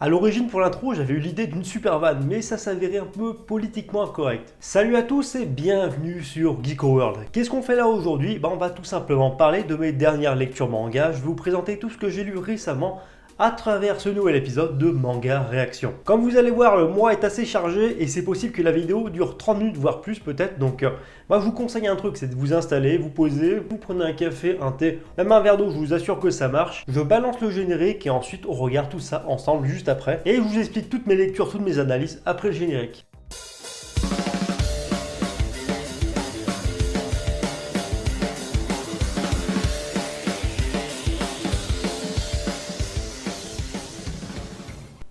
À l'origine pour l'intro, j'avais eu l'idée d'une super vanne, mais ça s'avérait un peu politiquement incorrect. Salut à tous et bienvenue sur Geeko World. Qu'est-ce qu'on fait là aujourd'hui? On va tout simplement parler de mes dernières lectures manga. Je vais vous présenter tout ce que j'ai lu récemment à travers ce nouvel épisode de Manga Réaction. Comme vous allez voir, le mois est assez chargé et c'est possible que la vidéo dure 30 minutes, voire plus peut-être. Donc moi je vous conseille un truc, c'est de vous installer, vous poser, vous prenez un café, un thé, même un verre d'eau, je vous assure que ça marche. Je balance le générique et ensuite on regarde tout ça ensemble juste après. Et je vous explique toutes mes lectures, toutes mes analyses après le générique.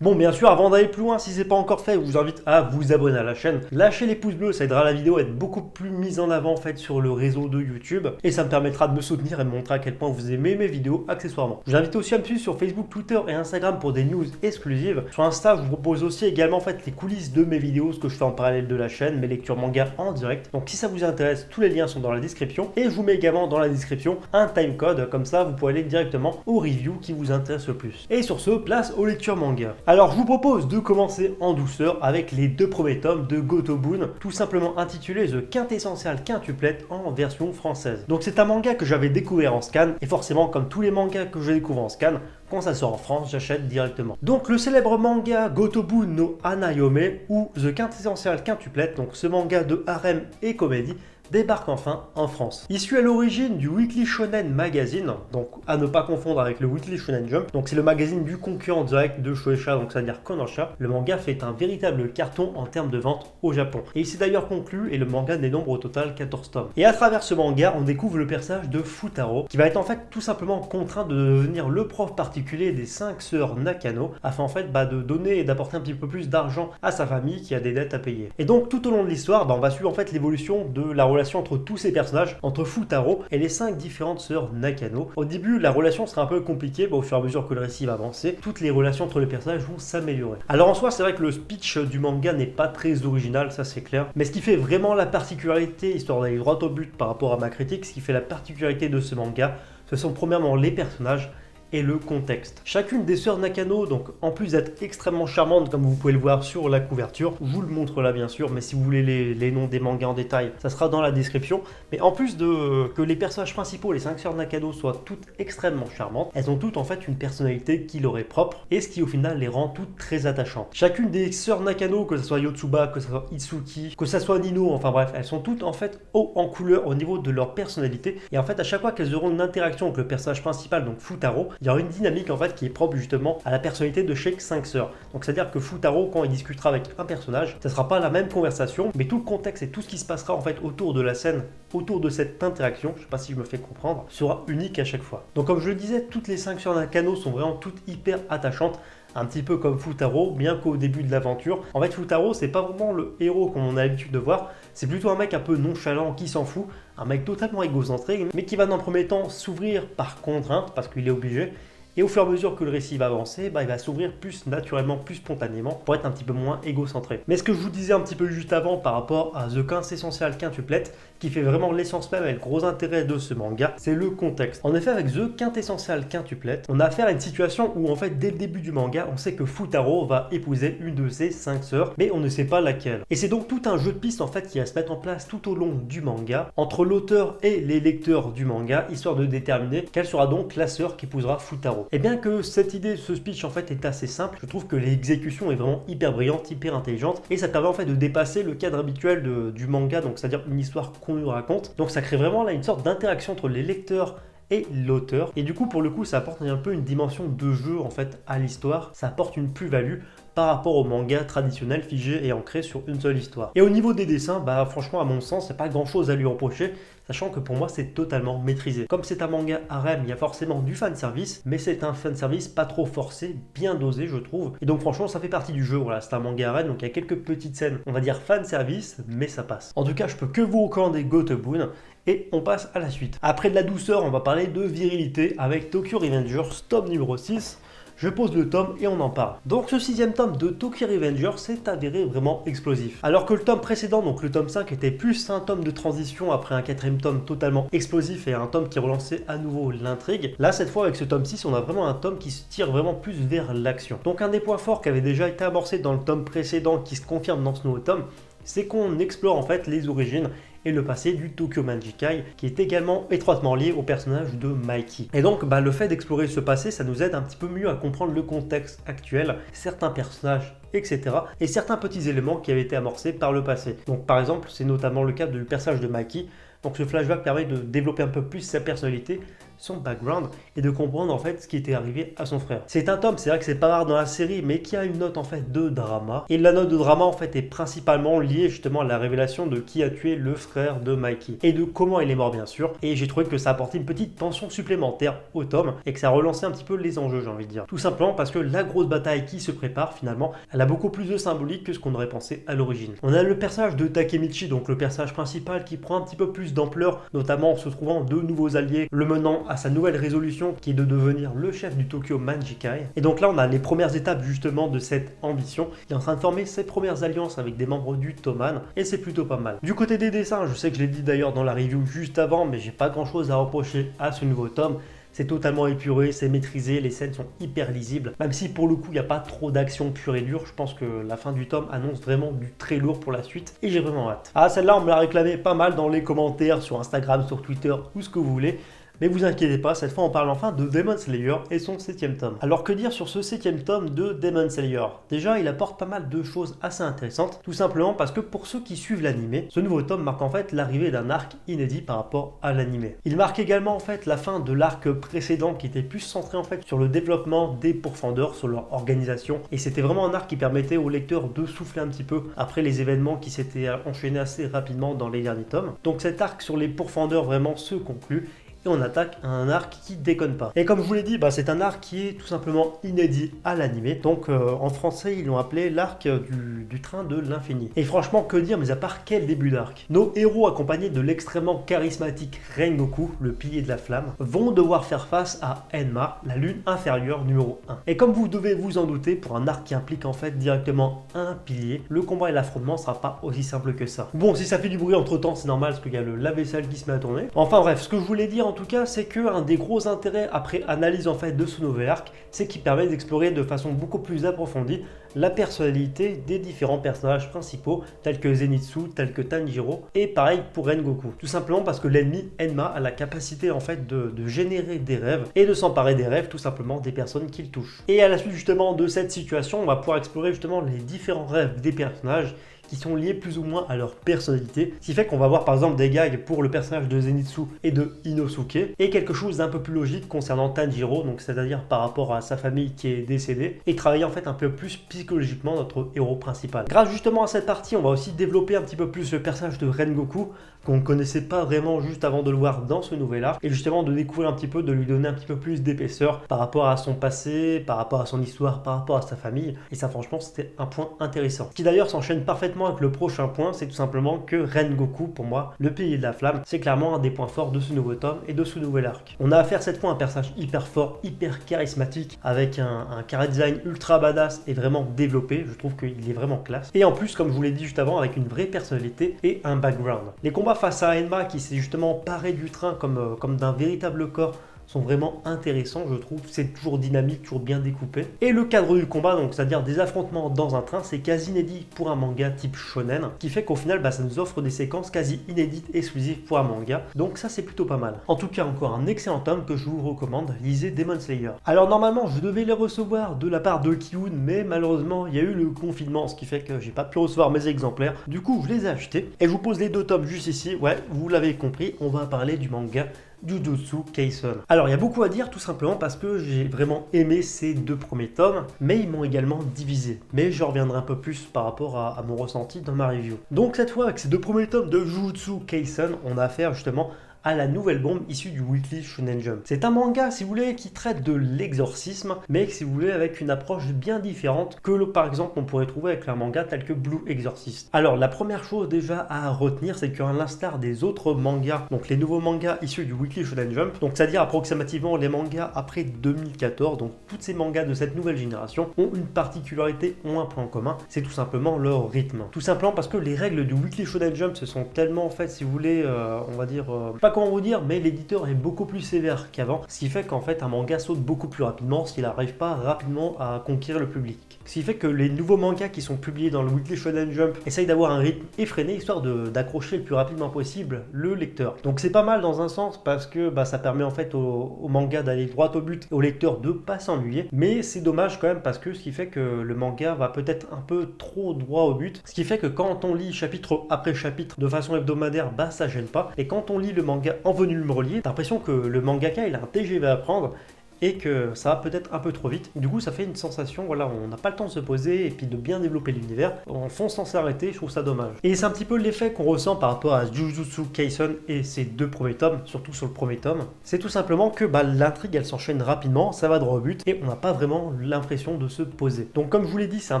Bon, bien sûr, avant d'aller plus loin, si ce n'est pas encore fait, je vous invite à vous abonner à la chaîne. Lâchez les pouces bleus, ça aidera la vidéo à être beaucoup plus mise en avant en fait sur le réseau de YouTube. Et ça me permettra de me soutenir et de montrer à quel point vous aimez mes vidéos accessoirement. Je vous invite aussi à me suivre sur Facebook, Twitter et Instagram pour des news exclusives. Sur Insta, je vous propose aussi également en fait les coulisses de mes vidéos, ce que je fais en parallèle de la chaîne, mes lectures manga en direct. Donc si ça vous intéresse, tous les liens sont dans la description. Et je vous mets également dans la description un timecode, comme ça vous pouvez aller directement aux reviews qui vous intéressent le plus. Et sur ce, place aux lectures manga. Alors je vous propose de commencer en douceur avec les deux premiers tomes de Gotobun, tout simplement intitulé The Quintessential Quintuplet en version française. Donc c'est un manga que j'avais découvert en scan, et forcément comme tous les mangas que je découvre en scan, quand ça sort en France, j'achète directement. Donc le célèbre manga Gotobun no Hanayome ou The Quintessential Quintuplet, donc ce manga de harem et comédie, débarque enfin en France. Issu à l'origine du Weekly Shonen Magazine, donc à ne pas confondre avec le Weekly Shonen Jump, donc c'est le magazine du concurrent direct de Shueisha, donc c'est-à-dire Kodansha, le manga fait un véritable carton en termes de vente au Japon. Et il s'est d'ailleurs conclu et le manga dénombre au total 14 tomes. Et à travers ce manga, on découvre le personnage de Futaro, qui va être en fait tout simplement contraint de devenir le prof particulier des 5 sœurs Nakano, afin en fait de donner et d'apporter un petit peu plus d'argent à sa famille qui a des dettes à payer. Et donc tout au long de l'histoire, on va suivre en fait l'évolution de la relation entre tous ces personnages, entre Futaro et les 5 différentes sœurs Nakano. Au début, la relation sera un peu compliquée, au fur et à mesure que le récit va avancer, toutes les relations entre les personnages vont s'améliorer. Alors en soi, c'est vrai que le speech du manga n'est pas très original, ça c'est clair, mais ce qui fait vraiment la particularité, histoire d'aller droit au but par rapport à ma critique, ce qui fait la particularité de ce manga, ce sont premièrement les personnages et le contexte. Chacune des sœurs Nakano, donc en plus d'être extrêmement charmante comme vous pouvez le voir sur la couverture, je vous le montre là bien sûr, mais si vous voulez les noms des mangas en détail, ça sera dans la description. Mais en plus de que les personnages principaux, les 5 sœurs Nakano, soient toutes extrêmement charmantes, elles ont toutes en fait une personnalité qui leur est propre et ce qui au final les rend toutes très attachantes. Chacune des sœurs Nakano, que ce soit Yotsuba, que ce soit Itsuki, que ce soit Nino, enfin bref, elles sont toutes en fait haut en couleur au niveau de leur personnalité et en fait à chaque fois qu'elles auront une interaction avec le personnage principal, donc Futaro, il y aura une dynamique en fait qui est propre justement à la personnalité de chaque 5 sœurs. Donc c'est à dire que Futaro, quand il discutera avec un personnage, ça sera pas la même conversation, mais tout le contexte et tout ce qui se passera en fait autour de la scène, autour de cette interaction, je sais pas si je me fais comprendre, sera unique à chaque fois. Donc comme je le disais, toutes les 5 sœurs Nakano sont vraiment toutes hyper attachantes. Un petit peu comme Futaro, bien qu'au début de l'aventure. En fait, Futaro, c'est pas vraiment le héros qu'on a l'habitude de voir, c'est plutôt un mec un peu nonchalant qui s'en fout, un mec totalement égocentré, mais qui va dans le premier temps s'ouvrir par contrainte, parce qu'il est obligé. Et au fur et à mesure que le récit va avancer, il va s'ouvrir plus naturellement, plus spontanément, pour être un petit peu moins égocentré. Mais ce que je vous disais un petit peu juste avant par rapport à The Quintessential Quintuplet, qui fait vraiment l'essence même et le gros intérêt de ce manga, c'est le contexte. En effet, avec The Quintessential Quintuplet, on a affaire à une situation où en fait, dès le début du manga, on sait que Futaro va épouser une de ses 5 sœurs, mais on ne sait pas laquelle. Et c'est donc tout un jeu de pistes en fait qui va se mettre en place tout au long du manga, entre l'auteur et les lecteurs du manga, histoire de déterminer quelle sera donc la sœur qu'épousera Futaro. Et bien que cette idée, ce speech en fait est assez simple, je trouve que l'exécution est vraiment hyper brillante, hyper intelligente, et ça permet en fait de dépasser le cadre habituel du manga, donc c'est-à-dire une histoire qu'on nous raconte. Donc ça crée vraiment là une sorte d'interaction entre les lecteurs et l'auteur, et du coup pour le coup ça apporte un peu une dimension de jeu en fait à l'histoire, ça apporte une plus-value par rapport au manga traditionnel figé et ancré sur une seule histoire. Et au niveau des dessins, franchement à mon sens, il n'y a pas grand chose à lui reprocher, sachant que pour moi c'est totalement maîtrisé. Comme c'est un manga harem, il y a forcément du fanservice, mais c'est un fanservice pas trop forcé, bien dosé je trouve. Et donc franchement ça fait partie du jeu, voilà, c'est un manga harem, donc il y a quelques petites scènes, on va dire fanservice, mais ça passe. En tout cas, je peux que vous recommander Gotobun. Et on passe à la suite. Après de la douceur, on va parler de virilité avec Tokyo Revengers, tome numéro 6. je pose le tome et on en parle. Donc ce 6e tome de Tokyo Revenger s'est avéré vraiment explosif. Alors que le tome précédent, donc le tome 5, était plus un tome de transition après un 4e tome totalement explosif et un tome qui relançait à nouveau l'intrigue, là cette fois avec ce tome 6, on a vraiment un tome qui se tire vraiment plus vers l'action. Donc un des points forts qui avait déjà été amorcé dans le tome précédent qui se confirme dans ce nouveau tome, c'est qu'on explore en fait les origines et le passé du Tokyo Manjikai, qui est également étroitement lié au personnage de Mikey. Et donc le fait d'explorer ce passé, ça nous aide un petit peu mieux à comprendre le contexte actuel, certains personnages, etc. et certains petits éléments qui avaient été amorcés par le passé. Donc par exemple, c'est notamment le cas du personnage de Mikey. Donc ce flashback permet de développer un peu plus sa personnalité, son background et de comprendre en fait ce qui était arrivé à son frère. C'est un tome, c'est vrai que c'est pas rare dans la série, mais qui a une note en fait de drama. Et la note de drama en fait est principalement liée justement à la révélation de qui a tué le frère de Mikey et de comment il est mort bien sûr. Et j'ai trouvé que ça apportait une petite tension supplémentaire au tome et que ça relançait un petit peu les enjeux, j'ai envie de dire. Tout simplement parce que la grosse bataille qui se prépare finalement, elle a beaucoup plus de symbolique que ce qu'on aurait pensé à l'origine. On a le personnage de Takemichi, donc le personnage principal qui prend un petit peu plus d'ampleur, notamment en se trouvant de nouveaux alliés, le menant à sa nouvelle résolution qui est de devenir le chef du Tokyo Manjikai. Et donc là on a les premières étapes justement de cette ambition. Il est en train de former ses premières alliances avec des membres du Toman et c'est plutôt pas mal. Du côté des dessins, je sais que je l'ai dit d'ailleurs dans la review juste avant, mais j'ai pas grand chose à reprocher à ce nouveau tome. C'est totalement épuré, c'est maîtrisé, les scènes sont hyper lisibles. Même si pour le coup il n'y a pas trop d'action pure et dure, je pense que la fin du tome annonce vraiment du très lourd pour la suite et j'ai vraiment hâte. Ah celle-là on me l'a réclamé pas mal dans les commentaires sur Instagram, sur Twitter, ou ce que vous voulez. Mais vous inquiétez pas, cette fois on parle enfin de Demon Slayer et son 7e tome. Alors que dire sur ce 7e tome de Demon Slayer? Déjà il apporte pas mal de choses assez intéressantes, tout simplement parce que pour ceux qui suivent l'animé, ce nouveau tome marque en fait l'arrivée d'un arc inédit par rapport à l'animé. Il marque également en fait la fin de l'arc précédent qui était plus centré en fait sur le développement des pourfendeurs, sur leur organisation, et c'était vraiment un arc qui permettait aux lecteurs de souffler un petit peu après les événements qui s'étaient enchaînés assez rapidement dans les derniers tomes. Donc cet arc sur les pourfendeurs vraiment se conclut. Et on attaque un arc qui déconne pas. Et comme je vous l'ai dit, c'est un arc qui est tout simplement inédit à l'animé. Donc en français, ils l'ont appelé l'arc du train de l'infini. Et franchement, que dire, mais à part quel début d'arc. Nos héros, accompagnés de l'extrêmement charismatique Rengoku, le pilier de la flamme, vont devoir faire face à Enma, la lune inférieure numéro 1. Et comme vous devez vous en douter, pour un arc qui implique en fait directement un pilier, le combat et l'affrontement ne sera pas aussi simple que ça. Bon, si ça fait du bruit entre temps, c'est normal parce qu'il y a le lave-vaisselle qui se met à tourner. Enfin bref, ce que je voulais dire en tout cas, c'est que un des gros intérêts après analyse en fait de ce nouvel arc, c'est qu'il permet d'explorer de façon beaucoup plus approfondie la personnalité des différents personnages principaux, tels que Zenitsu, tels que Tanjiro, et pareil pour Rengoku. Tout simplement parce que l'ennemi Enma a la capacité en fait de générer des rêves et de s'emparer des rêves tout simplement des personnes qu'il touche. Et à la suite justement de cette situation, on va pouvoir explorer justement les différents rêves des personnages qui sont liés plus ou moins à leur personnalité. Ce qui fait qu'on va voir par exemple des gags pour le personnage de Zenitsu et de Inosuke, et quelque chose d'un peu plus logique concernant Tanjiro, donc c'est-à-dire par rapport à sa famille qui est décédée, et travailler en fait un peu plus psychologiquement notre héros principal. Grâce justement à cette partie, on va aussi développer un petit peu plus le personnage de Rengoku, qu'on ne connaissait pas vraiment juste avant de le voir dans ce nouvel arc, et justement de découvrir un petit peu, de lui donner un petit peu plus d'épaisseur par rapport à son passé, par rapport à son histoire, par rapport à sa famille, et ça franchement c'était un point intéressant. Qui d'ailleurs s'enchaîne parfaitement avec le prochain point, c'est tout simplement que Rengoku, pour moi, le pilier de la flamme, c'est clairement un des points forts de ce nouveau tome et de ce nouvel arc. On a affaire cette fois à un personnage hyper fort, hyper charismatique, avec un chara design ultra badass et vraiment développé, je trouve qu'il est vraiment classe. Et en plus, comme je vous l'ai dit juste avant, avec une vraie personnalité et un background. Les combats face à Enma, qui s'est justement paré du train comme d'un véritable corps, sont vraiment intéressants, je trouve. C'est toujours dynamique, toujours bien découpé. Et le cadre du combat, donc c'est-à-dire des affrontements dans un train, c'est quasi inédit pour un manga type shonen, qui fait qu'au final, ça nous offre des séquences quasi inédites, exclusives pour un manga. Donc ça, c'est plutôt pas mal. En tout cas, encore un excellent tome que je vous recommande. Lisez Demon Slayer. Alors normalement, je devais les recevoir de la part de Kiun, mais malheureusement, il y a eu le confinement, ce qui fait que j'ai pas pu recevoir mes exemplaires. Du coup, je les ai achetés. Et je vous pose les deux tomes juste ici. Ouais, vous l'avez compris, on va parler du manga Jujutsu Kaisen. Alors il y a beaucoup à dire tout simplement parce que j'ai vraiment aimé ces deux premiers tomes, mais ils m'ont également divisé. Mais je reviendrai un peu plus par rapport à mon ressenti dans ma review. Donc cette fois avec ces deux premiers tomes de Jujutsu Kaisen, on a affaire justement à la nouvelle bombe issue du Weekly Shonen Jump. C'est un manga, si vous voulez, qui traite de l'exorcisme, mais si vous voulez, avec une approche bien différente que, par exemple, on pourrait trouver avec un manga tel que Blue Exorcist. Alors, la première chose déjà à retenir, c'est qu'à l'instar des autres mangas, donc les nouveaux mangas issus du Weekly Shonen Jump, donc c'est-à-dire approximativement les mangas après 2014, donc tous ces mangas de cette nouvelle génération ont une particularité, ont un point commun, c'est tout simplement leur rythme. Tout simplement parce que les règles du Weekly Shonen Jump se sont tellement, en fait, si vous voulez, on va dire, pas comment vous dire, mais l'éditeur est beaucoup plus sévère qu'avant, ce qui fait qu'en fait un manga saute beaucoup plus rapidement s'il n'arrive pas rapidement à conquérir le public. Ce qui fait que les nouveaux mangas qui sont publiés dans le Weekly Shonen Jump essayent d'avoir un rythme effréné histoire d'accrocher le plus rapidement possible le lecteur. Donc c'est pas mal dans un sens parce que ça permet en fait au manga d'aller droit au but et au lecteur de pas s'ennuyer, mais c'est dommage quand même parce que ce qui fait que le manga va peut-être un peu trop droit au but, ce qui fait que quand on lit chapitre après chapitre de façon hebdomadaire, ça gêne pas, et quand on lit le manga en volume relié, t'as l'impression que le mangaka il a un TGV à prendre et que ça va peut-être un peu trop vite. Du coup, ça fait une sensation, voilà, on n'a pas le temps de se poser et puis de bien développer l'univers. On fonce sans s'arrêter, je trouve ça dommage. Et c'est un petit peu l'effet qu'on ressent par rapport à Jujutsu Kaisen et ses deux premiers tomes, surtout sur le premier tome. C'est tout simplement que l'intrigue, elle s'enchaîne rapidement, ça va droit au but et on n'a pas vraiment l'impression de se poser. Donc comme je vous l'ai dit, c'est un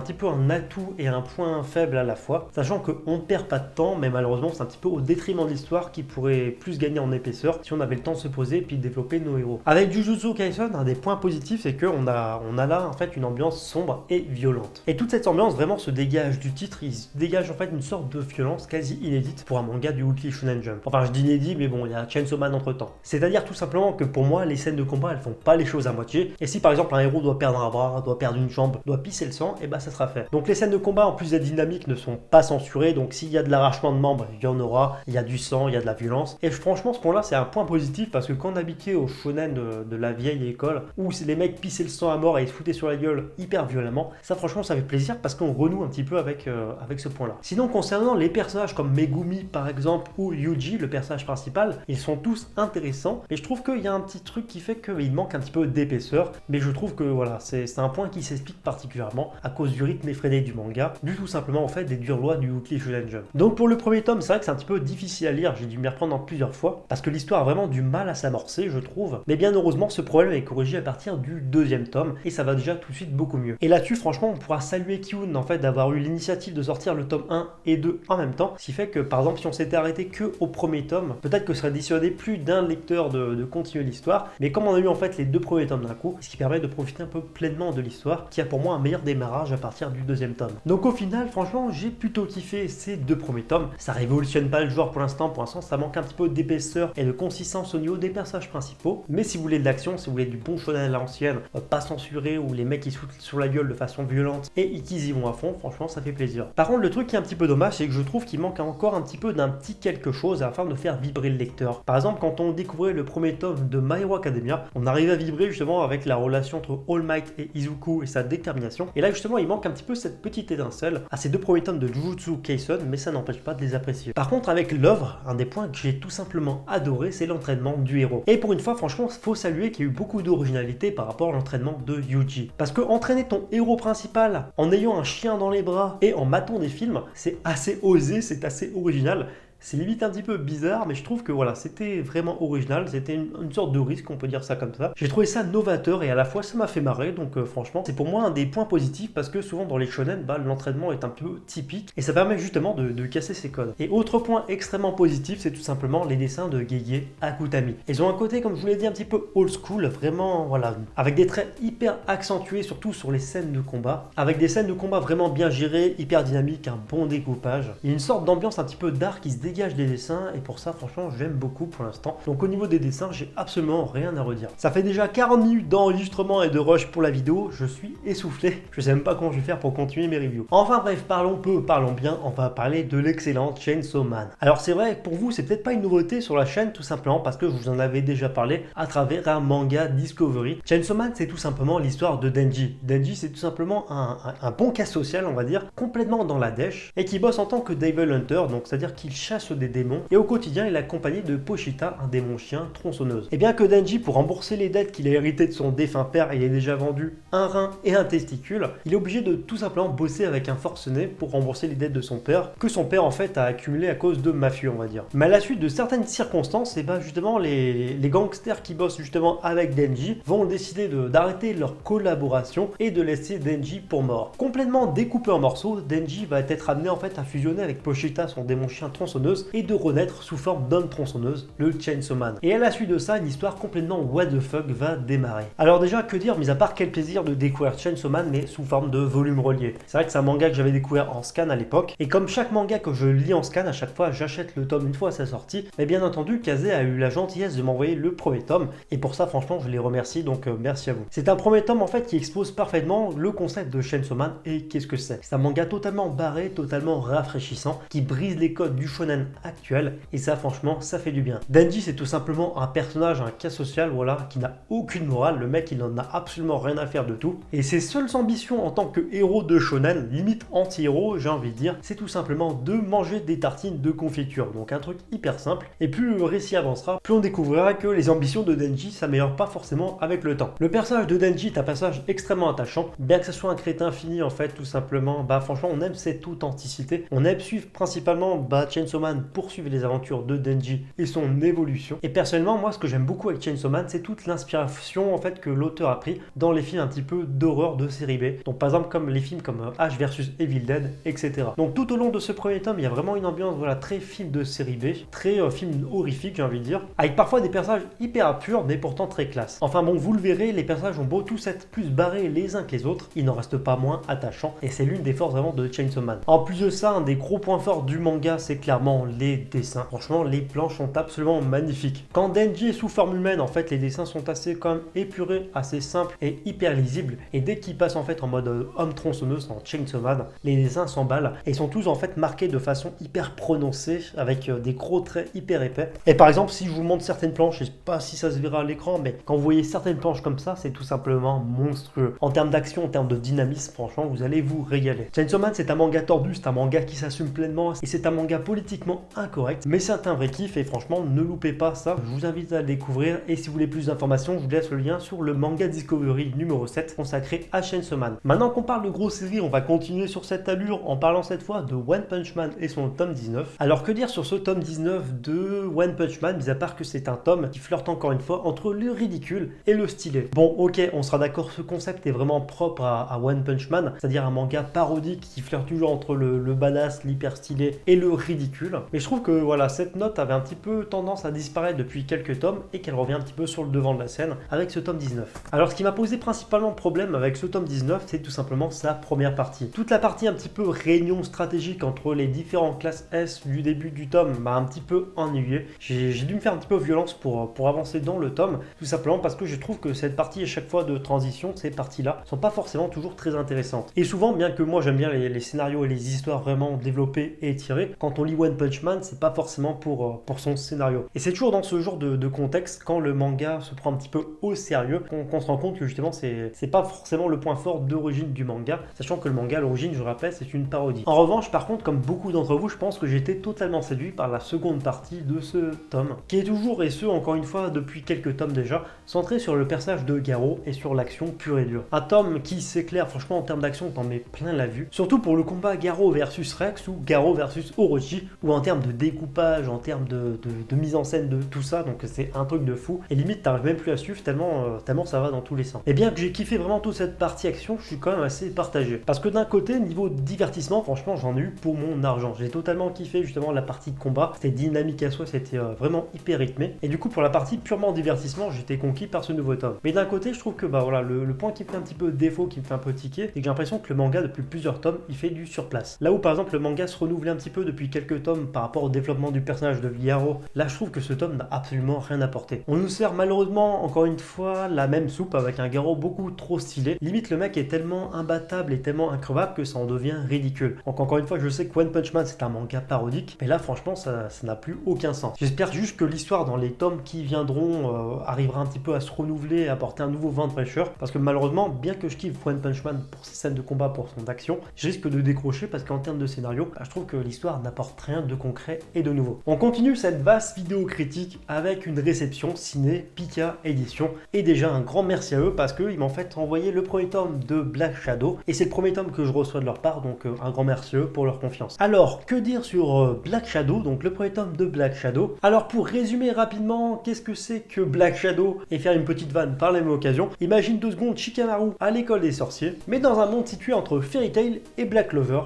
petit peu un atout et un point faible à la fois, sachant qu'on ne perd pas de temps, mais malheureusement, c'est un petit peu au détriment de l'histoire qui pourrait plus gagner en épaisseur si on avait le temps de se poser et puis de développer nos héros. Avec Jujutsu Kaisen, un des points positifs, c'est qu'on a là en fait une ambiance sombre et violente. Et toute cette ambiance vraiment se dégage du titre, il se dégage en fait une sorte de violence quasi inédite pour un manga du Weekly Shonen Jump. Enfin, je dis inédit, mais bon, il y a Chainsaw Man entre temps. C'est-à-dire tout simplement que pour moi, les scènes de combat, elles font pas les choses à moitié. Et si par exemple un héros doit perdre un bras, doit perdre une jambe, doit pisser le sang, et ça sera fait. Donc les scènes de combat, en plus d'être dynamiques, ne sont pas censurées. Donc s'il y a de l'arrachement de membres, il y en aura. Il y a du sang, il y a de la violence. Et franchement, ce point-là, c'est un point positif parce que quand on habitué au shonen de la vieille école, où les mecs pissaient le sang à mort et se foutaient sur la gueule hyper violemment, ça franchement ça fait plaisir parce qu'on renoue un petit peu avec ce point là. Sinon concernant les personnages comme Megumi par exemple ou Yuji, le personnage principal, ils sont tous intéressants, mais je trouve qu'il y a un petit truc qui fait qu'il manque un petit peu d'épaisseur, mais je trouve que voilà, c'est un point qui s'explique particulièrement à cause du rythme effréné du manga, dû tout simplement en fait des dures lois du Weekly Shonen Jump. Donc pour le premier tome, c'est vrai que c'est un petit peu difficile à lire, j'ai dû m'y reprendre en plusieurs fois parce que l'histoire a vraiment du mal à s'amorcer, je trouve, mais bien heureusement ce problème est corrigé à partir du deuxième tome et ça va déjà tout de suite beaucoup mieux. Et là-dessus franchement on pourra saluer Kyun en fait d'avoir eu l'initiative de sortir le tome 1 et 2 en même temps, ce qui fait que par exemple si on s'était arrêté que au premier tome, peut-être que ça serait dissuadé plus d'un lecteur de continuer l'histoire, mais comme on a eu en fait les deux premiers tomes d'un coup, ce qui permet de profiter un peu pleinement de l'histoire, qui a pour moi un meilleur démarrage à partir du deuxième tome. Donc au final franchement j'ai plutôt kiffé ces deux premiers tomes, ça révolutionne pas le genre pour l'instant ça manque un petit peu d'épaisseur et de consistance au niveau des personnages principaux, mais si vous voulez de l'action, si vous voulez du bon shonen à l'ancienne, pas censuré où les mecs ils se foutent sur la gueule de façon violente et qu'ils y vont à fond, franchement ça fait plaisir. Par contre le truc qui est un petit peu dommage, c'est que je trouve qu'il manque encore un petit peu d'un petit quelque chose afin de faire vibrer le lecteur. Par exemple quand on découvrait le premier tome de My Hero Academia, on arrivait à vibrer justement avec la relation entre All Might et Izuku et sa détermination, et là justement il manque un petit peu cette petite étincelle à ces deux premiers tomes de Jujutsu Kaisen, mais ça n'empêche pas de les apprécier. Par contre avec l'œuvre, un des points que j'ai tout simplement adoré, c'est l'entraînement du héros. Et pour une fois franchement faut saluer qu'il y a eu beaucoup d'originalité par rapport à l'entraînement de Yuji. Parce que entraîner ton héros principal en ayant un chien dans les bras et en matant des films, c'est assez osé, c'est assez original. C'est limite un petit peu bizarre, mais je trouve que voilà, c'était vraiment original, c'était une sorte de risque, on peut dire ça comme ça. J'ai trouvé ça novateur et à la fois ça m'a fait marrer, donc franchement, c'est pour moi un des points positifs parce que souvent dans les shonen, l'entraînement est un peu typique et ça permet justement de casser ces codes. Et autre point extrêmement positif, c'est tout simplement les dessins de Gege Akutami. Ils ont un côté, comme je vous l'ai dit, un petit peu old school, vraiment, voilà, avec des traits hyper accentués, surtout sur les scènes de combat, avec des scènes de combat vraiment bien gérées, hyper dynamiques, un bon découpage. Il y a une sorte d'ambiance un petit peu dark qui se dégage des dessins et pour ça franchement j'aime beaucoup pour l'instant. Donc au niveau des dessins j'ai absolument rien à redire. Ça fait déjà 40 minutes d'enregistrement et de rush pour la vidéo, je suis essoufflé, je sais même pas comment je vais faire pour continuer mes reviews. Enfin bref, parlons peu, parlons bien, on va parler de l'excellente Chainsaw Man. Alors c'est vrai pour vous c'est peut-être pas une nouveauté sur la chaîne tout simplement parce que je vous en avais déjà parlé à travers un manga Discovery. Chainsaw Man c'est tout simplement l'histoire de Denji. Denji c'est tout simplement un bon cas social on va dire, complètement dans la dèche et qui bosse en tant que Devil Hunter, donc c'est à dire qu'il chasse chasse des démons et au quotidien il est accompagné de Pochita, un démon chien tronçonneuse. Et bien que Denji, pour rembourser les dettes qu'il a héritées de son défunt père, il ait déjà vendu un rein et un testicule, il est obligé de tout simplement bosser avec un forcené pour rembourser les dettes de son père, que son père en fait a accumulé à cause de mafieux on va dire. Mais à la suite de certaines circonstances, et ben justement les gangsters qui bossent justement avec Denji vont décider d'arrêter leur collaboration et de laisser Denji pour mort. Complètement découpé en morceaux, Denji va être amené en fait à fusionner avec Pochita, son démon chien tronçonneuse, et de renaître sous forme d'homme tronçonneuse, le Chainsaw Man. Et à la suite de ça, une histoire complètement what the fuck va démarrer. Alors déjà, que dire, mis à part quel plaisir de découvrir Chainsaw Man, mais sous forme de volume relié. C'est vrai que c'est un manga que j'avais découvert en scan à l'époque, et comme chaque manga que je lis en scan, à chaque fois j'achète le tome une fois à sa sortie, mais bien entendu, Kazé a eu la gentillesse de m'envoyer le premier tome, et pour ça franchement je les remercie, donc merci à vous. C'est un premier tome en fait qui expose parfaitement le concept de Chainsaw Man et qu'est-ce que c'est. C'est un manga totalement barré, totalement rafraîchissant, qui brise les codes du shonen actuel, et ça franchement ça fait du bien. Denji c'est tout simplement un personnage, un cas social, voilà, qui n'a aucune morale, le mec il en a absolument rien à faire de tout, et ses seules ambitions en tant que héros de shonen, limite anti-héros j'ai envie de dire, c'est tout simplement de manger des tartines de confiture, donc un truc hyper simple, et plus le récit avancera, plus on découvrira que les ambitions de Denji s'améliorent pas forcément avec le temps. Le personnage de Denji est un personnage extrêmement attachant, bien que ce soit un crétin fini en fait, tout simplement, bah franchement on aime cette authenticité, on aime suivre principalement Chainsaw Man poursuivre les aventures de Denji et son évolution, et personnellement moi ce que j'aime beaucoup avec Chainsaw Man c'est toute l'inspiration en fait que l'auteur a pris dans les films un petit peu d'horreur de série B, donc par exemple comme les films comme Ash vs Evil Dead, etc. Donc tout au long de ce premier tome il y a vraiment une ambiance voilà, très film de série B, très film horrifique j'ai envie de dire, avec parfois des personnages hyper absurdes mais pourtant très classe. Enfin bon, vous le verrez, les personnages ont beau tous être plus barrés les uns que les autres, ils n'en restent pas moins attachants et c'est l'une des forces vraiment de Chainsaw Man. En plus de ça, un des gros points forts du manga c'est clairement les dessins. Franchement les planches sont absolument magnifiques. Quand Denji est sous forme humaine en fait les dessins sont assez quand même épurés, assez simples et hyper lisibles, et dès qu'il passe en fait en mode homme tronçonneuse en Chainsaw Man, les dessins s'emballent et sont tous en fait marqués de façon hyper prononcée avec des gros traits hyper épais. Et par exemple si je vous montre certaines planches, je sais pas si ça se verra à l'écran, mais quand vous voyez certaines planches comme ça, c'est tout simplement monstrueux. En termes d'action, en termes de dynamisme, franchement, vous allez vous régaler. Chainsaw Man, c'est un manga tordu, c'est un manga qui s'assume pleinement, et c'est un manga politiquement incorrect, mais c'est un vrai kiff, et franchement, ne loupez pas ça. Je vous invite à le découvrir, et si vous voulez plus d'informations, je vous laisse le lien sur le manga Discovery numéro 7, consacré à Chainsaw Man. Maintenant qu'on parle de grosses séries, on va continuer sur cette allure, en parlant cette fois de One Punch Man et son tome 19. Alors que dire sur ce tome 19 de One Punch Man, mis à part que c'est un tome qui flirte encore une fois entre le ridicule et le stylé. Bon ok, on sera d'accord, ce concept est vraiment propre à One Punch Man, c'est-à-dire un manga parodique qui flirte toujours entre le badass, l'hyper stylé et le ridicule. Mais je trouve que voilà, cette note avait un petit peu tendance à disparaître depuis quelques tomes et qu'elle revient un petit peu sur le devant de la scène avec ce tome 19. Alors ce qui m'a posé principalement problème avec ce tome 19, c'est tout simplement sa première partie. Toute la partie un petit peu réunion stratégique entre les différentes classes S du début du tome m'a un petit peu ennuyé. J'ai dû me faire un petit peu violence pour avancer dans le tome, tout simplement parce que je trouve que cette partie à chaque fois de transition, ces parties-là, sont pas forcément toujours très intéressantes. Et souvent, bien que moi j'aime bien les scénarios et les histoires vraiment développées et étirées, quand on lit One Punch Man, c'est pas forcément pour son scénario. Et c'est toujours dans ce genre de contexte, quand le manga se prend un petit peu au sérieux, qu'on se rend compte que justement c'est pas forcément le point fort d'origine du manga, sachant que le manga à l'origine, je rappelle, c'est une parodie. En revanche, par contre, comme beaucoup d'entre vous, je pense que j'ai été totalement séduit par la seconde partie de ce tome, qui est toujours, et ce encore une fois depuis quelques tomes déjà, centré sur le personnage de Garo et sur l'action pure et dure. Un tome qui s'éclaire franchement en termes d'action, t'en mets plein la vue, surtout pour le combat Garo versus Rex ou Garo versus Orochi, ou en termes de découpage, en termes de mise en scène de tout ça, donc c'est un truc de fou, et limite t'arrives même plus à suivre tellement ça va dans tous les sens. Et bien que j'ai kiffé vraiment toute cette partie action, je suis quand même assez partagé, parce que d'un côté, niveau divertissement, franchement j'en ai eu pour mon argent, j'ai totalement kiffé justement la partie de combat, c'était dynamique à soi, c'était vraiment hyper rythmé, et du coup pour la partie purement divertissement, j'étais conquis par ce nouveau tome. Mais d'un côté, je trouve que bah voilà, le point qui me fait un petit peu défaut, qui me fait un peu tiquer, c'est que j'ai l'impression que le manga depuis plusieurs tomes, il fait du surplace. Là où par exemple le manga se renouvelait un petit peu depuis quelques tomes par rapport au développement du personnage de Garo, là je trouve que ce tome n'a absolument rien apporté. On nous sert malheureusement encore une fois la même soupe avec un Garo beaucoup trop stylé. Limite le mec est tellement imbattable et tellement increvable que ça en devient ridicule. Donc encore une fois, je sais que One Punch Man c'est un manga parodique, mais là franchement ça n'a plus aucun sens. J'espère juste que l'histoire dans les tomes qui viendront arrivera un petit peu à se renouveler et apporter un nouveau vent de fraîcheur, parce que malheureusement, bien que je kiffe One Punch Man pour ses scènes de combat, pour son action, je risque de décrocher parce qu'en termes de scénario, je trouve que l'histoire n'apporte rien de concret et de nouveau. On continue cette vaste vidéo critique avec une réception ciné Pika Édition et déjà un grand merci à eux parce qu'ils m'ont fait envoyer le premier tome de Black Shadow et c'est le premier tome que je reçois de leur part, donc un grand merci à eux pour leur confiance. Alors, que dire sur Black Shadow, donc le premier tome de Black Shadow? Alors pour résumer rapidement, qu'est-ce que c'est que Black Shadow et faire une petite vanne par la même occasion, imagine 2 secondes Shikamaru à l'école des sorciers, mais dans un monde situé entre Fairy Tail et Black Clover.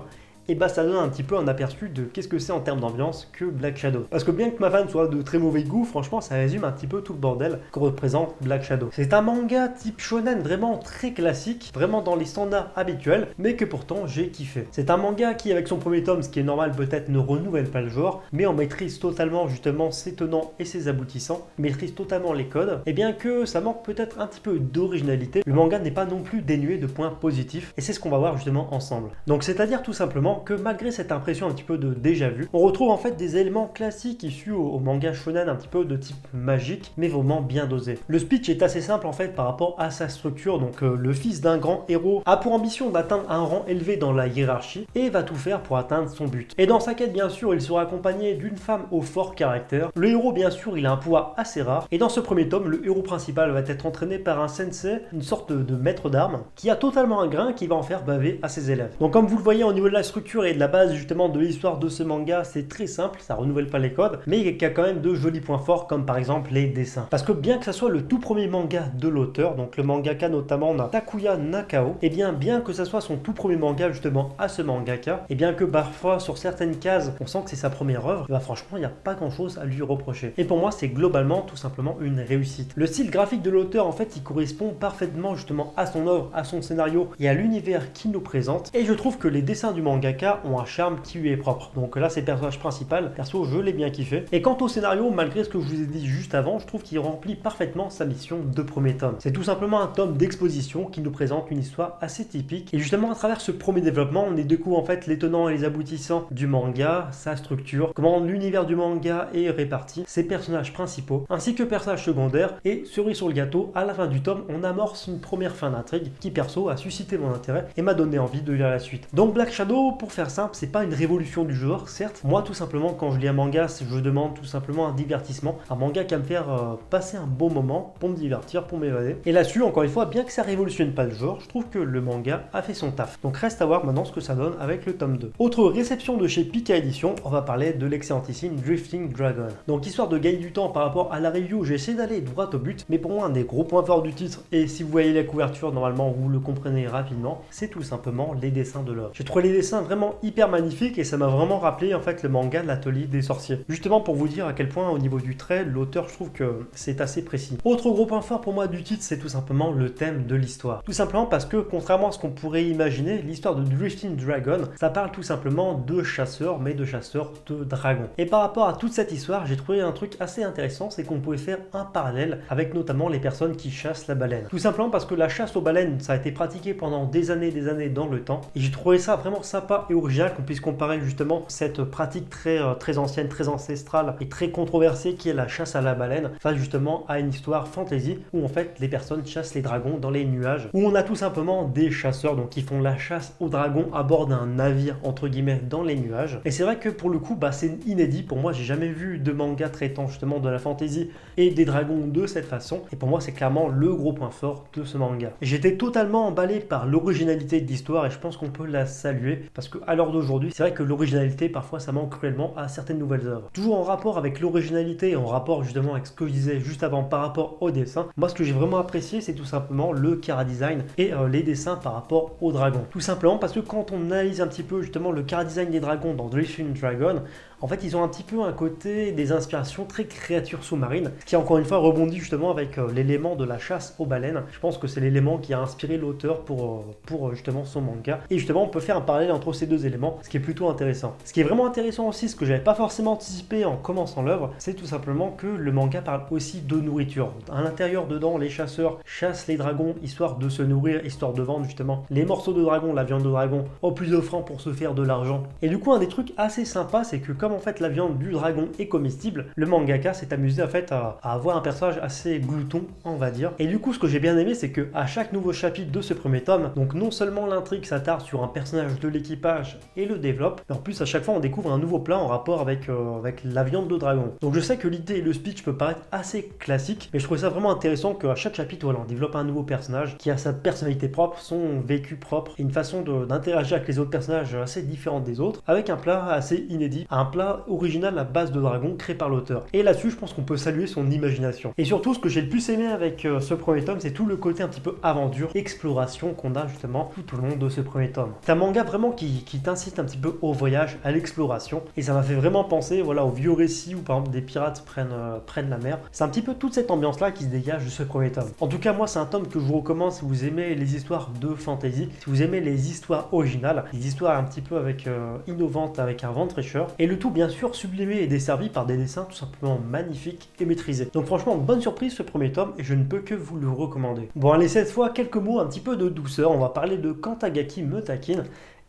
Et bah ça donne un petit peu un aperçu de qu'est-ce que c'est en termes d'ambiance que Black Shadow. Parce que bien que ma vanne soit de très mauvais goût, franchement ça résume un petit peu tout le bordel que représente Black Shadow. C'est un manga type shonen vraiment très classique, vraiment dans les standards habituels, mais que pourtant j'ai kiffé. C'est un manga qui avec son premier tome, ce qui est normal peut-être, ne renouvelle pas le genre, mais on maîtrise totalement justement ses tenants et ses aboutissants, maîtrise totalement les codes, et bien que ça manque peut-être un petit peu d'originalité, le manga n'est pas non plus dénué de points positifs, et c'est ce qu'on va voir justement ensemble. Donc c'est-à-dire tout simplement que malgré cette impression un petit peu de déjà vu, on retrouve en fait des éléments classiques issus au manga shonen un petit peu de type magique, mais vraiment bien dosé. Le speech est assez simple en fait par rapport à sa structure, donc le fils d'un grand héros a pour ambition d'atteindre un rang élevé dans la hiérarchie et va tout faire pour atteindre son but. Et dans sa quête bien sûr, il sera accompagné d'une femme au fort caractère. Le héros bien sûr, il a un pouvoir assez rare et dans ce premier tome, le héros principal va être entraîné par un sensei, une sorte de maître d'armes, qui a totalement un grain qui va en faire baver à ses élèves. Donc comme vous le voyez au niveau de la structure et de la base justement de l'histoire de ce manga, c'est très simple, ça renouvelle pas les codes, mais il y a quand même de jolis points forts comme par exemple les dessins. Parce que bien que ça soit le tout premier manga de l'auteur, donc le mangaka notamment Takuya Nakao, et bien que ça soit son tout premier manga justement à ce mangaka, et bien que parfois sur certaines cases on sent que c'est sa première œuvre, bah franchement il n'y a pas grand chose à lui reprocher. Et pour moi c'est globalement tout simplement une réussite. Le style graphique de l'auteur en fait il correspond parfaitement justement à son œuvre, à son scénario et à l'univers qu'il nous présente, et je trouve que les dessins du mangaka ont un charme qui lui est propre. Donc là c'est le personnage principal, perso je l'ai bien kiffé. Et quant au scénario, malgré ce que je vous ai dit juste avant, je trouve qu'il remplit parfaitement sa mission de premier tome. C'est tout simplement un tome d'exposition qui nous présente une histoire assez typique. Et justement à travers ce premier développement, on y découvre en fait les tenants et les aboutissants du manga, sa structure, comment l'univers du manga est réparti, ses personnages principaux, ainsi que personnages secondaires. Et cerise sur le gâteau, à la fin du tome, on amorce une première fin d'intrigue qui perso a suscité mon intérêt et m'a donné envie de lire la suite. Donc Black Shadow, pour faire simple, c'est pas une révolution du genre, certes. Moi, tout simplement, quand je lis un manga, je demande tout simplement un divertissement, un manga qui va me faire passer un bon moment pour me divertir, pour m'évader. Et là-dessus, encore une fois, bien que ça révolutionne pas le genre, je trouve que le manga a fait son taf. Donc reste à voir maintenant ce que ça donne avec le tome 2. Autre réception de chez Pika Édition, on va parler de l'excellentissime Drifting Dragon. Donc histoire de gagner du temps par rapport à la review, j'ai essayé d'aller droit au but, mais pour moi un des gros points forts du titre, et si vous voyez la couverture, normalement vous le comprenez rapidement, c'est tout simplement les dessins de l'œuvre. J'ai trouvé les dessins vraiment hyper magnifiques et ça m'a vraiment rappelé en fait le manga de l'atelier des sorciers. Justement pour vous dire à quel point au niveau du trait, l'auteur je trouve que c'est assez précis. Autre gros point fort pour moi du titre, c'est tout simplement le thème de l'histoire. Tout simplement parce que contrairement à ce qu'on pourrait imaginer, l'histoire de Drifting Dragon, ça parle tout simplement de chasseurs, mais de chasseurs de dragons. Et par rapport à toute cette histoire, j'ai trouvé un truc assez intéressant, c'est qu'on pouvait faire un parallèle avec notamment les personnes qui chassent la baleine. Tout simplement parce que la chasse aux baleines, ça a été pratiqué pendant des années dans le temps, et j'ai trouvé ça vraiment sympa et original qu'on puisse comparer justement cette pratique très ancienne, très ancestrale et très controversée qui est la chasse à la baleine face justement à une histoire fantasy où en fait les personnes chassent les dragons dans les nuages, où on a tout simplement des chasseurs donc qui font la chasse aux dragons à bord d'un navire entre guillemets dans les nuages. Et c'est vrai que pour le coup c'est inédit pour moi, j'ai jamais vu de manga traitant justement de la fantasy et des dragons de cette façon, et pour moi c'est clairement le gros point fort de ce manga. J'étais totalement emballé par l'originalité de l'histoire et je pense qu'on peut la saluer parce que à l'heure d'aujourd'hui c'est vrai que l'originalité parfois ça manque cruellement à certaines nouvelles œuvres. Toujours en rapport avec l'originalité et en rapport justement avec ce que je disais juste avant par rapport au dessin, moi ce que j'ai vraiment apprécié c'est tout simplement le chara-design et les dessins par rapport aux dragons. Tout simplement parce que quand on analyse un petit peu justement le chara-design des dragons dans Drifting Dragon, en fait ils ont un petit peu un côté des inspirations très créatures sous-marines, qui encore une fois rebondit justement avec l'élément de la chasse aux baleines. Je pense que c'est l'élément qui a inspiré l'auteur pour justement son manga, et justement on peut faire un parallèle entre ces deux éléments, ce qui est plutôt intéressant. Ce qui est vraiment intéressant aussi, ce que j'avais pas forcément anticipé en commençant l'œuvre, c'est tout simplement que le manga parle aussi de nourriture. À l'intérieur dedans, les chasseurs chassent les dragons histoire de se nourrir, histoire de vendre justement les morceaux de dragon, la viande de dragon au plus offrant pour se faire de l'argent. Et du coup un des trucs assez sympas, c'est que comme en fait la viande du dragon est comestible, le mangaka s'est amusé en fait à avoir un personnage assez glouton on va dire. Et du coup ce que j'ai bien aimé, c'est que à chaque nouveau chapitre de ce premier tome, donc non seulement l'intrigue s'attarde sur un personnage de l'équipe l'équipage et le développe. Et en plus, à chaque fois, on découvre un nouveau plat en rapport avec la viande de dragon. Donc je sais que l'idée et le speech peut paraître assez classique, mais je trouve ça vraiment intéressant qu'à chaque chapitre, voilà, on développe un nouveau personnage qui a sa personnalité propre, son vécu propre, et une façon d'interagir avec les autres personnages assez différente des autres, avec un plat assez inédit, un plat original à base de dragon créé par l'auteur. Et là-dessus, je pense qu'on peut saluer son imagination. Et surtout, ce que j'ai le plus aimé avec ce premier tome, c'est tout le côté un petit peu aventure, exploration qu'on a justement tout au long de ce premier tome. C'est un manga vraiment qui t'incite un petit peu au voyage, à l'exploration, et ça m'a fait vraiment penser, voilà, aux vieux récits où par exemple des pirates prennent la mer. C'est un petit peu toute cette ambiance-là qui se dégage de ce premier tome. En tout cas, moi, c'est un tome que je vous recommande si vous aimez les histoires de fantasy, si vous aimez les histoires originales, les histoires un petit peu innovantes, avec un vent de fraîcheur, et le tout bien sûr sublimé et desservi par des dessins tout simplement magnifiques et maîtrisés. Donc franchement, bonne surprise ce premier tome, et je ne peux que vous le recommander. Bon, allez, cette fois, quelques mots un petit peu de douceur. On va parler de Kantagaki Metakin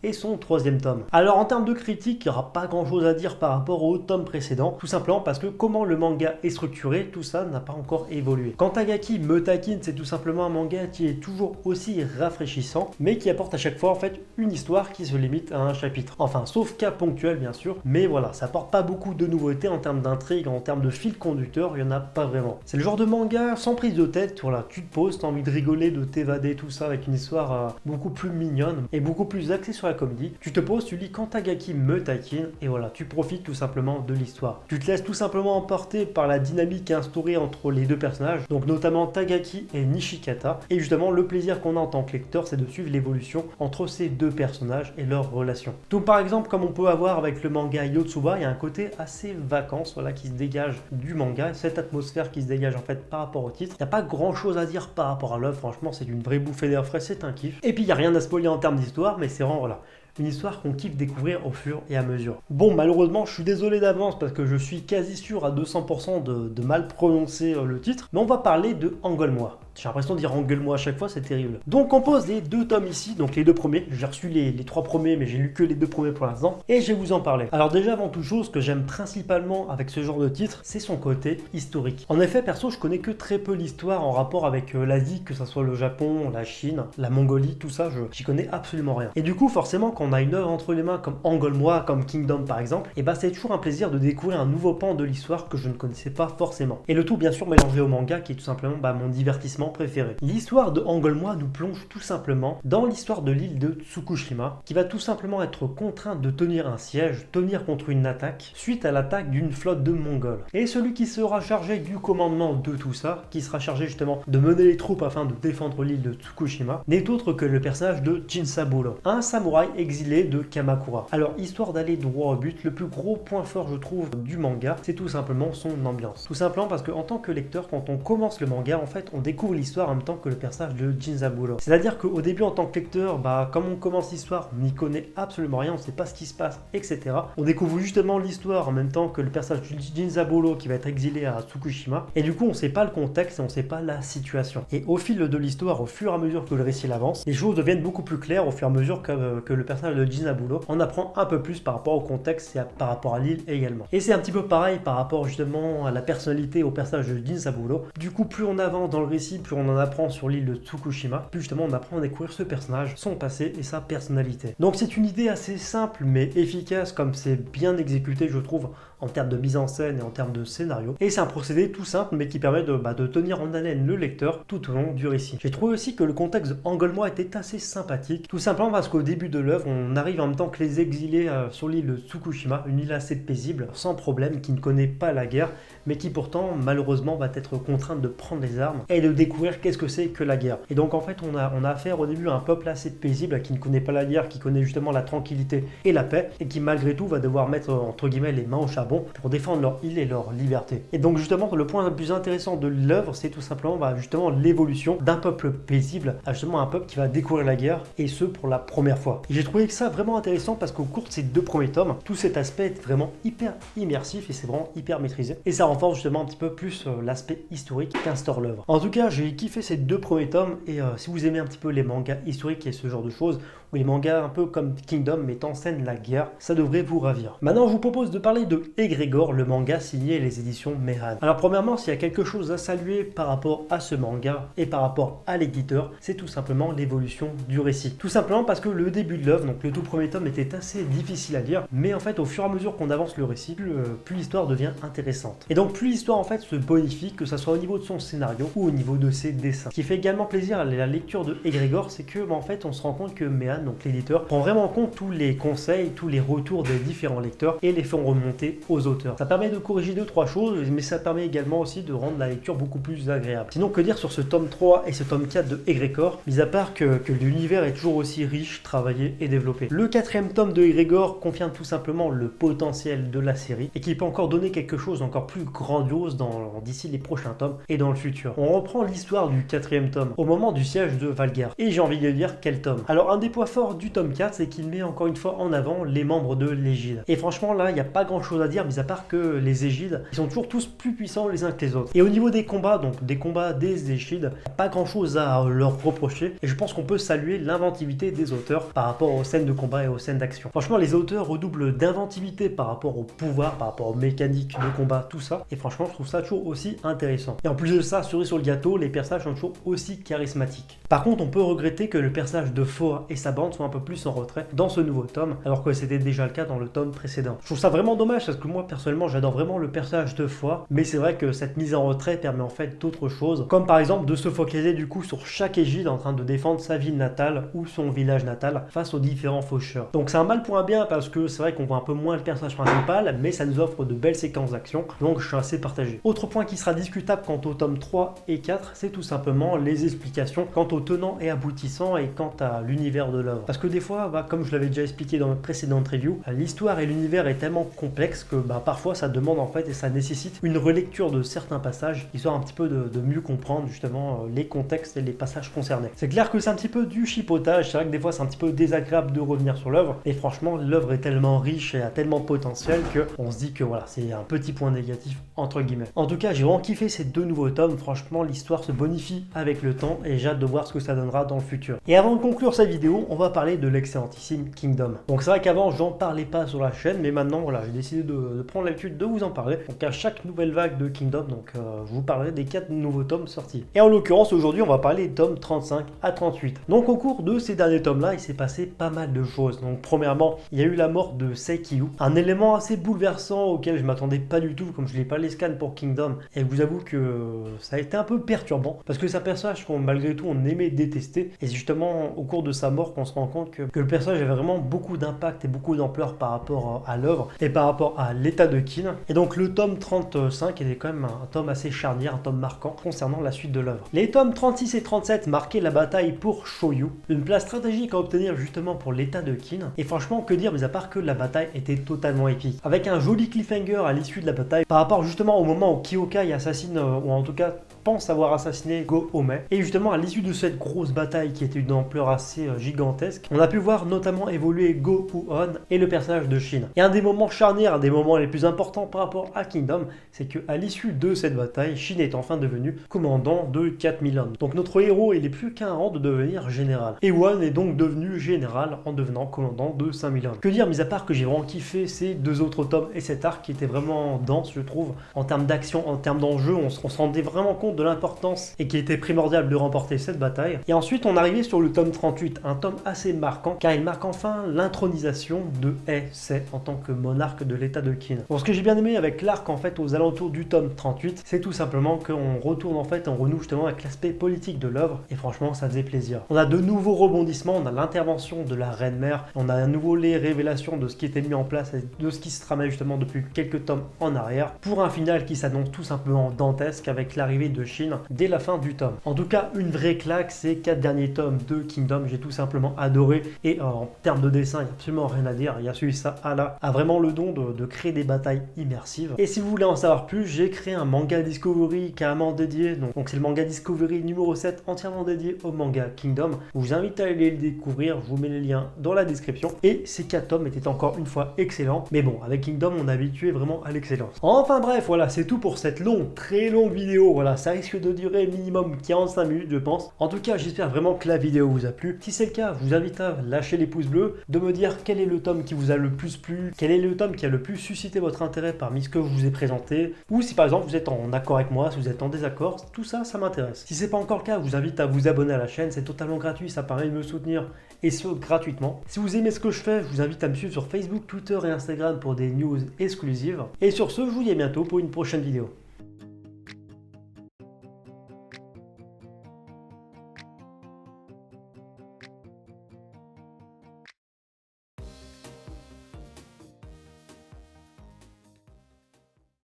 et son troisième tome. Alors en termes de critique, il n'y aura pas grand chose à dire par rapport au tome précédent, tout simplement parce que comment le manga est structuré, tout ça n'a pas encore évolué. Kantagaki Metakin, c'est tout simplement un manga qui est toujours aussi rafraîchissant, mais qui apporte à chaque fois en fait une histoire qui se limite à un chapitre. Enfin, sauf cas ponctuel bien sûr, mais voilà, ça apporte pas beaucoup de nouveautés en termes d'intrigue, en termes de fil conducteur, il n'y en a pas vraiment. C'est le genre de manga sans prise de tête, voilà, tu te poses, t'as envie de rigoler, de t'évader, tout ça, avec une histoire beaucoup plus mignonne et beaucoup plus axée sur la comédie. Tu te poses, tu lis Kantagaki Metakin et voilà, tu profites tout simplement de l'histoire. Tu te laisses tout simplement emporter par la dynamique instaurée entre les deux personnages, donc notamment Tagaki et Nishikata, et justement le plaisir qu'on a en tant que lecteur, c'est de suivre l'évolution entre ces deux personnages et leurs relations. Tout par exemple comme on peut avoir avec le manga Yotsuba, il y a un côté assez vacances, voilà, qui se dégage du manga, cette atmosphère qui se dégage en fait par rapport au titre. Il n'y a pas grand chose à dire par rapport à l'œuvre, franchement c'est une vraie bouffée d'air frais, c'est un kiff. Et puis il n'y a rien à spoiler en termes d'histoire, mais c'est vraiment voilà, une histoire qu'on kiffe découvrir au fur et à mesure. Bon, malheureusement, je suis désolé d'avance parce que je suis quasi sûr à 200% de mal prononcer le titre, mais on va parler de Engole-moi. J'ai l'impression de dire engueule-moi à chaque fois, c'est terrible. Donc on pose les deux tomes ici, donc les deux premiers. J'ai reçu les trois premiers, mais j'ai lu que les deux premiers pour l'instant, et je vais vous en parler. Alors déjà, avant toute chose, ce que j'aime principalement avec ce genre de titre, c'est son côté historique. En effet, perso, je connais que très peu l'histoire en rapport avec l'Asie, que ce soit le Japon, la Chine, la Mongolie, tout ça, j'y connais absolument rien. Et du coup, forcément, quand on a une œuvre entre les mains comme Engole-moi, comme Kingdom par exemple, et bah c'est toujours un plaisir de découvrir un nouveau pan de l'histoire que je ne connaissais pas forcément. Et le tout, bien sûr, mélangé au manga, qui est tout simplement mon divertissement préféré. L'histoire de Engole-moi nous plonge tout simplement dans l'histoire de l'île de Tsukushima, qui va tout simplement être contrainte de tenir un siège, tenir contre une attaque, suite à l'attaque d'une flotte de Mongols. Et celui qui sera chargé du commandement de tout ça, qui sera chargé justement de mener les troupes afin de défendre l'île de Tsukushima, n'est autre que le personnage de Jinsaburo, un samouraï exilé de Kamakura. Alors, histoire d'aller droit au but, le plus gros point fort je trouve du manga, c'est tout simplement son ambiance. Tout simplement parce qu'en tant que lecteur, quand on commence le manga, en fait, on découvre l'histoire en même temps que le personnage de Jinsaburo. C'est-à-dire qu'au début, en tant que lecteur, comme on commence l'histoire, on n'y connaît absolument rien, on ne sait pas ce qui se passe, etc. On découvre justement l'histoire en même temps que le personnage de Jinsaburo qui va être exilé à Tsukushima, et du coup, on ne sait pas le contexte et on ne sait pas la situation. Et au fil de l'histoire, au fur et à mesure que le récit avance, les choses deviennent beaucoup plus claires au fur et à mesure que le personnage de Jinsaburo en apprend un peu plus par rapport au contexte et par rapport à l'île également. Et c'est un petit peu pareil par rapport justement à la personnalité, au personnage de Jinsaburo. Du coup, plus on avance dans le récit, plus on en apprend sur l'île de Tsukushima, plus justement on apprend à découvrir ce personnage, son passé et sa personnalité. Donc c'est une idée assez simple mais efficace, comme c'est bien exécuté je trouve en termes de mise en scène et en termes de scénario. Et c'est un procédé tout simple mais qui permet de tenir en haleine le lecteur tout au long du récit. J'ai trouvé aussi que le contexte de Engole-moi était assez sympathique, tout simplement parce qu'au début de l'œuvre on arrive en même temps que les exilés sur l'île de Tsukushima, une île assez paisible, sans problème, qui ne connaît pas la guerre, mais qui pourtant malheureusement va être contrainte de prendre les armes et de découvrir qu'est-ce que c'est que la guerre. Et donc en fait on a affaire au début à un peuple assez paisible qui ne connaît pas la guerre, qui connaît justement la tranquillité et la paix, et qui malgré tout va devoir mettre entre guillemets les mains au charbon pour défendre leur île et leur liberté. Et donc justement le point le plus intéressant de l'œuvre, c'est tout simplement justement l'évolution d'un peuple paisible à justement un peuple qui va découvrir la guerre, et ce pour la première fois. Et j'ai trouvé que ça vraiment intéressant parce qu'au cours de ces deux premiers tomes, tout cet aspect est vraiment hyper immersif et c'est vraiment hyper maîtrisé. Et ça renforce justement un petit peu plus l'aspect historique qu'instaure l'œuvre. En tout cas, j'ai kiffé ces deux premiers tomes, et si vous aimez un petit peu les mangas historiques et ce genre de choses, ou les mangas un peu comme Kingdom mettant en scène la guerre, ça devrait vous ravir. Maintenant, je vous propose de parler de Egregor, le manga signé les éditions Mehan. Alors premièrement, s'il y a quelque chose à saluer par rapport à ce manga et par rapport à l'éditeur, c'est tout simplement l'évolution du récit. Tout simplement parce que le début de l'œuvre, donc le tout premier tome, était assez difficile à lire, mais en fait au fur et à mesure qu'on avance le récit, plus l'histoire devient intéressante. Et donc plus l'histoire en fait se bonifie, que ce soit au niveau de son scénario ou au niveau de ses dessins. Ce qui fait également plaisir à la lecture de Egregor, c'est que en fait on se rend compte que Mehan, donc l'éditeur, prend vraiment en compte tous les conseils, tous les retours des différents lecteurs et les font remonter aux auteurs. Ça permet de corriger 2-3 choses, mais ça permet également aussi de rendre la lecture beaucoup plus agréable. Sinon, que dire sur ce tome 3 et ce tome 4 de Egregor, mis à part que l'univers est toujours aussi riche, travaillé et développé. Le 4e tome de Egregor confirme tout simplement le potentiel de la série et qui peut encore donner quelque chose d'encore plus grandiose d'ici les prochains tomes et dans le futur. On reprend l'histoire du 4e tome au moment du siège de Valgar. Et j'ai envie de dire quel tome. Alors un des points forts du tome 4, c'est qu'il met encore une fois en avant les membres de l'Égide. Et franchement là, il n'y a pas grand chose à dire, mis à part que les Égides, ils sont toujours tous plus puissants les uns que les autres. Et au niveau des combats, donc des combats des Égides, pas grand chose à leur reprocher. Et je pense qu'on peut saluer l'inventivité des auteurs par rapport aux scènes de combat et aux scènes d'action. Franchement, les auteurs redoublent d'inventivité par rapport au pouvoir, par rapport aux mécaniques de combat, tout ça. Et franchement, je trouve ça toujours aussi intéressant. Et en plus de ça, cerise sur le gâteau, les personnages sont toujours aussi charismatiques. Par contre, on peut regretter que le personnage de Foa et sa bande soient un peu plus en retrait dans ce nouveau tome, alors que c'était déjà le cas dans le tome précédent. Je trouve ça vraiment dommage parce que moi, personnellement, j'adore vraiment le personnage de Foa, mais c'est vrai que cette mise en retrait permet en fait d'autres choses, comme par exemple de se focaliser du coup sur chaque Égide en train de défendre sa ville natale ou son village natal face aux différents faucheurs. Donc c'est un mal pour un bien parce que c'est vrai qu'on voit un peu moins le personnage principal, mais ça nous offre de belles séquences d'action, donc je suis assez partagé. Autre point qui sera discutable quant au tome 3 et 4, c'est tout simplement les explications quant au tenant et aboutissant et quant à l'univers de l'œuvre. Parce que des fois, comme je l'avais déjà expliqué dans ma précédente review, l'histoire et l'univers est tellement complexe que parfois ça demande en fait et ça nécessite une relecture de certains passages, histoire un petit peu de mieux comprendre justement les contextes et les passages concernés. C'est clair que c'est un petit peu du chipotage, c'est vrai que des fois c'est un petit peu désagréable de revenir sur l'œuvre, et franchement l'œuvre est tellement riche et a tellement de potentiel que on se dit que voilà, c'est un petit point négatif entre guillemets. En tout cas, j'ai vraiment kiffé ces 2 nouveaux tomes, franchement l'histoire se bonifie avec le temps et j'ai hâte de voir ce que ça donnera dans le futur. Et avant de conclure cette vidéo, on va parler de l'excellentissime Kingdom. Donc c'est vrai qu'avant j'en parlais pas sur la chaîne, mais maintenant voilà, j'ai décidé de prendre l'habitude de vous en parler. Donc à chaque nouvelle vague de Kingdom, je vous parlerai des 4 nouveaux tomes sortis. Et en l'occurrence aujourd'hui on va parler des tomes 35 à 38. Donc au cours de ces derniers tomes là, il s'est passé pas mal de choses. Donc premièrement, il y a eu la mort de Seikyu, un élément assez bouleversant auquel je m'attendais pas du tout, comme je n'ai pas les scans pour Kingdom, et je vous avoue que ça a été un peu perturbant, parce que c'est un personnage qu'on malgré tout on aimait détester, et c'est justement au cours de sa mort qu'on se rend compte que le personnage avait vraiment beaucoup d'impact et beaucoup d'ampleur par rapport à l'œuvre et par rapport à l'état de Kin. Et donc le tome 35 était quand même un tome assez charnière, un tome marquant concernant la suite de l'œuvre. Les tomes 36 et 37 marquaient la bataille pour Shoyu, une place stratégique à obtenir justement pour l'état de Kin. Et franchement, que dire, mais à part que la bataille était totalement épique, avec un joli cliffhanger à l'issue de la bataille par rapport justement au moment où Kyokai assassine, ou en tout cas pense avoir assassiné Go-Ome. Et justement à l'issue de cette grosse bataille qui était d'une ampleur assez gigantesque, on a pu voir notamment évoluer Go-Uon et le personnage de Shin. Et un des moments charnières, un des moments les plus importants par rapport à Kingdom, c'est qu'à l'issue de cette bataille, Shin est enfin devenu commandant de 4000 hommes. Donc notre héros, il est plus qu'à un rang de devenir général. Et One est donc devenu général en devenant commandant de 5000 hommes. Que dire, mis à part que j'ai vraiment kiffé ces 2 autres tomes et cet arc qui était vraiment dense, je trouve, en termes d'action, en termes d'enjeu, on se rendait vraiment compte de l'importance et qu'il était primordial de remporter cette bataille. Et ensuite, on arrivait sur le tome 38, un tome assez marquant, car il marque enfin l'intronisation de Heisei en tant que monarque de l'état de Qin. Bon, ce que j'ai bien aimé avec l'arc en fait aux alentours du tome 38, c'est tout simplement qu'on retourne en fait, on renoue justement avec l'aspect politique de l'œuvre, et franchement, ça faisait plaisir. On a de nouveaux rebondissements, on a l'intervention de la reine mère, on a à nouveau les révélations de ce qui était mis en place et de ce qui se tramait justement depuis quelques tomes en arrière, pour un final qui s'annonce tout simplement dantesque avec l'arrivée de Shin dès la fin du tome. En tout cas, une vraie claque, ces 4 derniers tomes de Kingdom, j'ai tout simplement adoré, et en termes de dessin, il n'y a absolument rien à dire. Il y a celui-là a vraiment le don de créer des batailles immersives. Et si vous voulez en savoir plus, j'ai créé un manga Discovery carrément dédié, donc c'est le manga Discovery numéro 7 entièrement dédié au manga Kingdom. Je vous invite à aller le découvrir, je vous mets les liens dans la description. Et ces 4 tomes étaient encore une fois excellents, mais bon, avec Kingdom, on est habitué vraiment à l'excellence. Enfin bref, voilà, c'est tout pour cette très longue vidéo. Voilà, ça risque de durer minimum 45 minutes, je pense. En tout cas, j'espère vraiment que la vidéo vous a plu. Si c'est le cas, je vous invite à lâcher les pouces bleus, de me dire quel est le tome qui vous a le plus plu, quel est le tome qui a le plus suscité votre intérêt parmi ce que je vous ai présenté, ou si par exemple vous êtes en accord avec moi, si vous êtes en désaccord, tout ça, ça m'intéresse. Si c'est pas encore le cas, je vous invite à vous abonner à la chaîne, c'est totalement gratuit, ça permet de me soutenir et ce gratuitement. Si vous aimez ce que je fais, je vous invite à me suivre sur Facebook, Twitter et Instagram pour des news exclusives. Et sur ce, je vous dis à bientôt pour une prochaine vidéo.